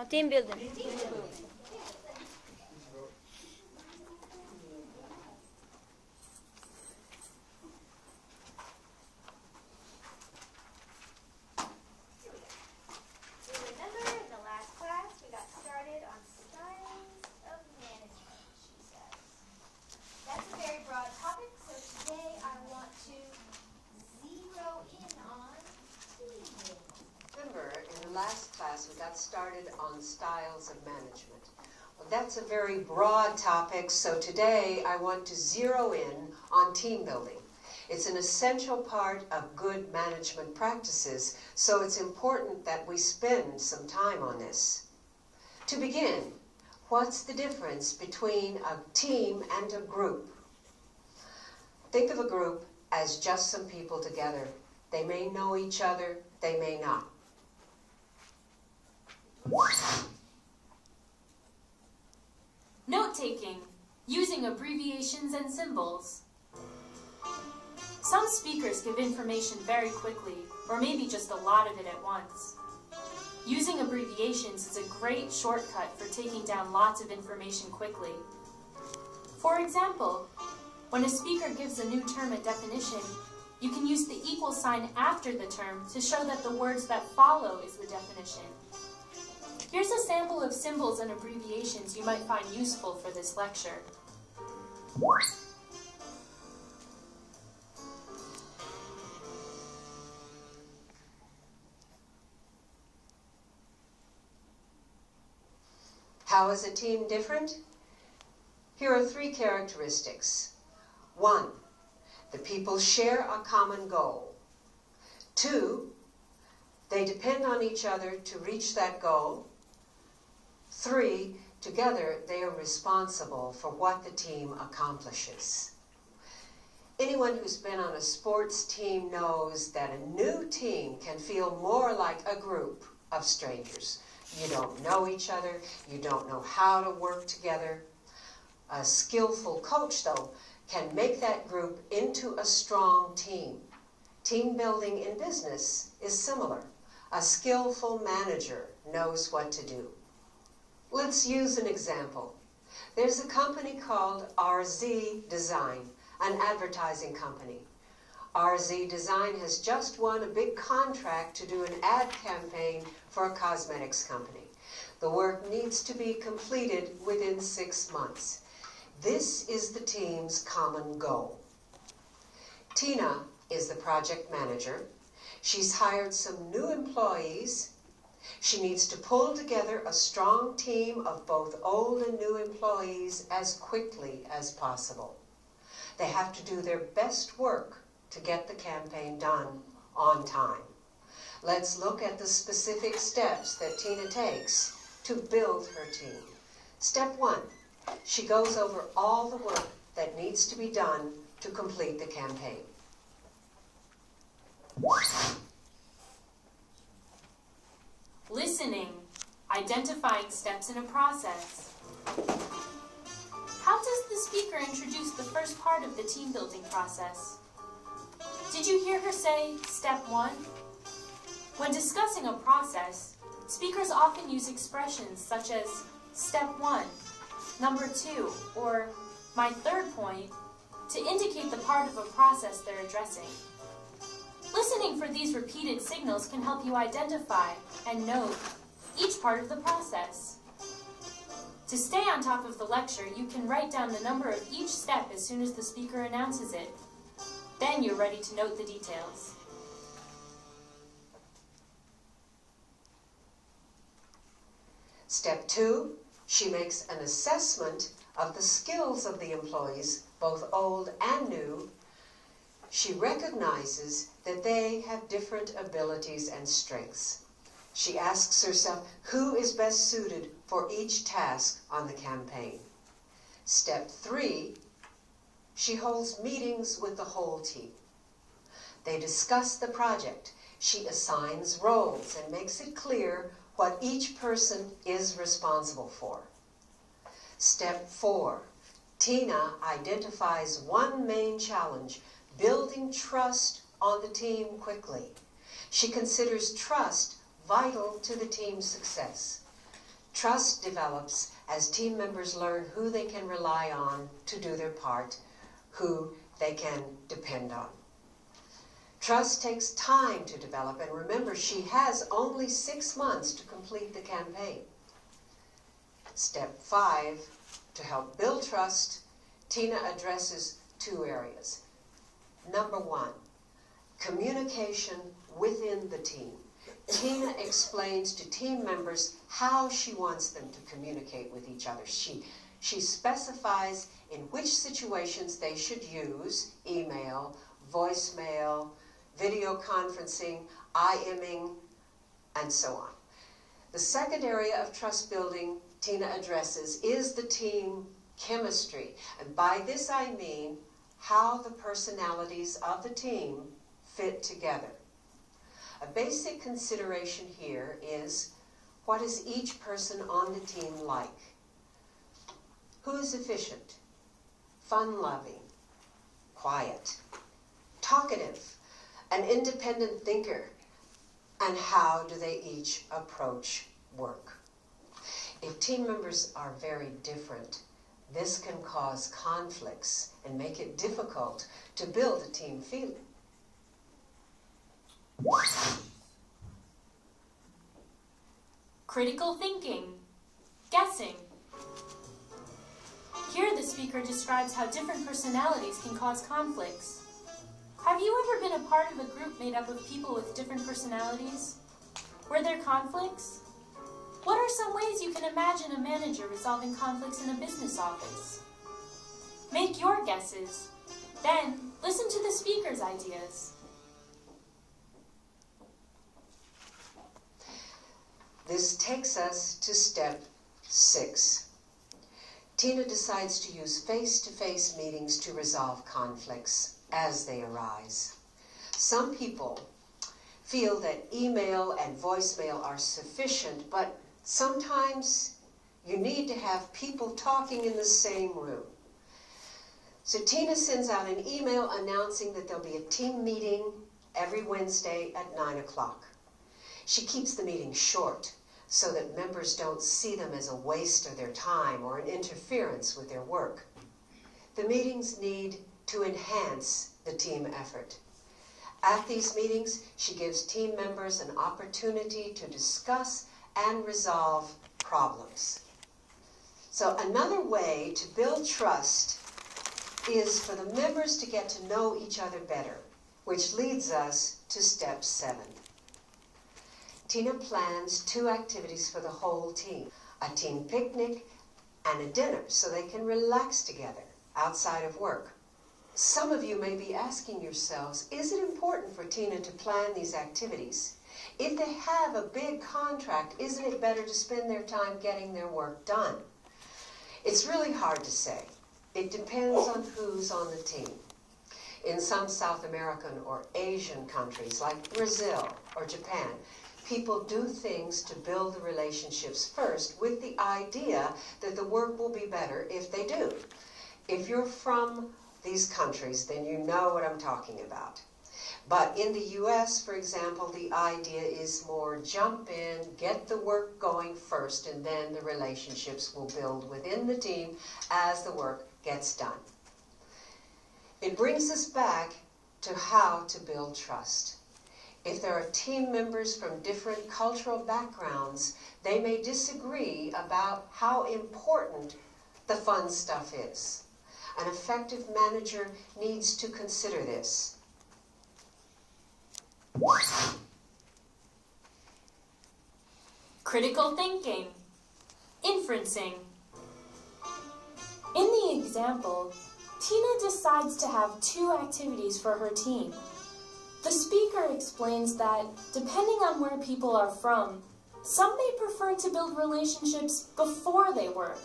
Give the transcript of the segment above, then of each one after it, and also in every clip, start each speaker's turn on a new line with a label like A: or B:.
A: Team building.
B: Last class, we got started on styles of management. Well, that's a very broad topic, so today I want to zero in on team building. It's an essential part of good management practices, so it's important that we spend some time on this. To begin, what's the difference between a team and a group? Think of a group as just some people together. They may know each other, they may not.
C: Note-taking, using abbreviations and symbols. Some speakers give information very quickly, or maybe just a lot of it at once. Using abbreviations is a great shortcut for taking down lots of information quickly. For example, when a speaker gives a new term a definition, you can use the equal sign after the term to show that the words that follow is the definition. Here's a sample of symbols and abbreviations you might find useful for this lecture.
B: How is a team different? Here are 3 characteristics. 1, the people share a common goal. 2, they depend on each other to reach that goal. 3, together they are responsible for what the team accomplishes. Anyone who's been on a sports team knows that a new team can feel more like a group of strangers. You don't know each other, you don't know how to work together. A skillful coach, though, can make that group into a strong team. Team building in business is similar. A skillful manager knows what to do. Let's use an example. There's a company called RZ Design, an advertising company. RZ Design has just won a big contract to do an ad campaign for a cosmetics company. The work needs to be completed within 6 months. This is the team's common goal. Tina is the project manager. She's hired some new employees. She needs to pull together a strong team of both old and new employees as quickly as possible. They have to do their best work to get the campaign done on time. Let's look at the specific steps that Tina takes to build her team. Step 1, she goes over all the work that needs to be done to complete the campaign.
C: Listening, identifying steps in a process. How does the speaker introduce the first part of the team building process? Did you hear her say, step 1? When discussing a process, speakers often use expressions such as step 1, number 2, or my third point to indicate the part of a process they're addressing. Listening for these repeated signals can help you identify and note each part of the process. To stay on top of the lecture, you can write down the number of each step as soon as the speaker announces it. Then you're ready to note the details.
B: Step 2, she makes an assessment of the skills of the employees, both old and new. She recognizes that they have different abilities and strengths. She asks herself who is best suited for each task on the campaign. Step 3, she holds meetings with the whole team. They discuss the project. She assigns roles and makes it clear what each person is responsible for. Step 4, Tina identifies one main challenge: building trust on the team quickly. She considers trust vital to the team's success. Trust develops as team members learn who they can rely on to do their part, who they can depend on. Trust takes time to develop, and remember, she has only 6 months to complete the campaign. Step 5, to help build trust, Tina addresses 2 areas. Number 1, communication within the team. Tina explains to team members how she wants them to communicate with each other. She specifies in which situations they should use email, voicemail, video conferencing, IMing, and so on. The second area of trust building Tina addresses is the team chemistry. And by this I mean how the personalities of the team fit together. A basic consideration here is, what is each person on the team like? Who is efficient, fun-loving, quiet, talkative, an independent thinker, and how do they each approach work? If team members are very different, this can cause conflicts and make it difficult to build a team feeling.
C: Critical thinking, guessing. Here the speaker describes how different personalities can cause conflicts. Have you ever been a part of a group made up of people with different personalities? Were there conflicts? What are some ways you can imagine a manager resolving conflicts in a business office? Make your guesses. Then, listen to the speaker's ideas.
B: This takes us to step 6. Tina decides to use face-to-face meetings to resolve conflicts as they arise. Some people feel that email and voicemail are sufficient, but sometimes you need to have people talking in the same room. So Tina sends out an email announcing that there'll be a team meeting every Wednesday at 9 o'clock. She keeps the meeting short so that members don't see them as a waste of their time or an interference with their work. The meetings need to enhance the team effort. At these meetings, she gives team members an opportunity to discuss and resolve problems. So another way to build trust is for the members to get to know each other better, which leads us to step 7. Tina plans 2 activities for the whole team, a team picnic and a dinner so they can relax together outside of work. Some of you may be asking yourselves, is it important for Tina to plan these activities? If they have a big contract, isn't it better to spend their time getting their work done? It's really hard to say. It depends on who's on the team. In some South American or Asian countries like Brazil or Japan, people do things to build the relationships first with the idea that the work will be better if they do. If you're from these countries, then you know what I'm talking about. But in the US, for example, the idea is more jump in, get the work going first, and then the relationships will build within the team as the work gets done. It brings us back to how to build trust. If there are team members from different cultural backgrounds, they may disagree about how important the fun stuff is. An effective manager needs to consider this.
C: Critical thinking, inferencing. In the example, Tina decides to have 2 activities for her team. The speaker explains that, depending on where people are from, some may prefer to build relationships before they work,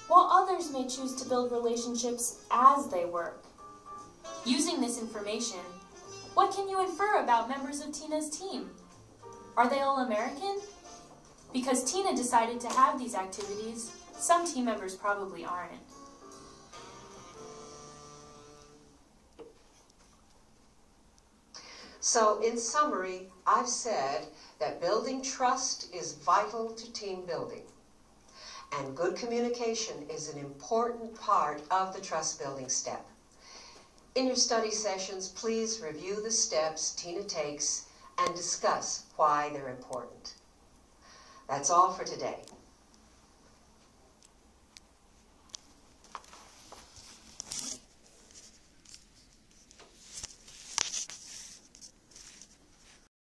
C: while others may choose to build relationships as they work. Using this information, what can you infer about members of Tina's team? Are they all American? Because Tina decided to have these activities, some team members probably aren't.
B: So in summary, I've said that building trust is vital to team building. And good communication is an important part of the trust building step. In your study sessions, please review the steps Tina takes and discuss why they're important. That's all for today.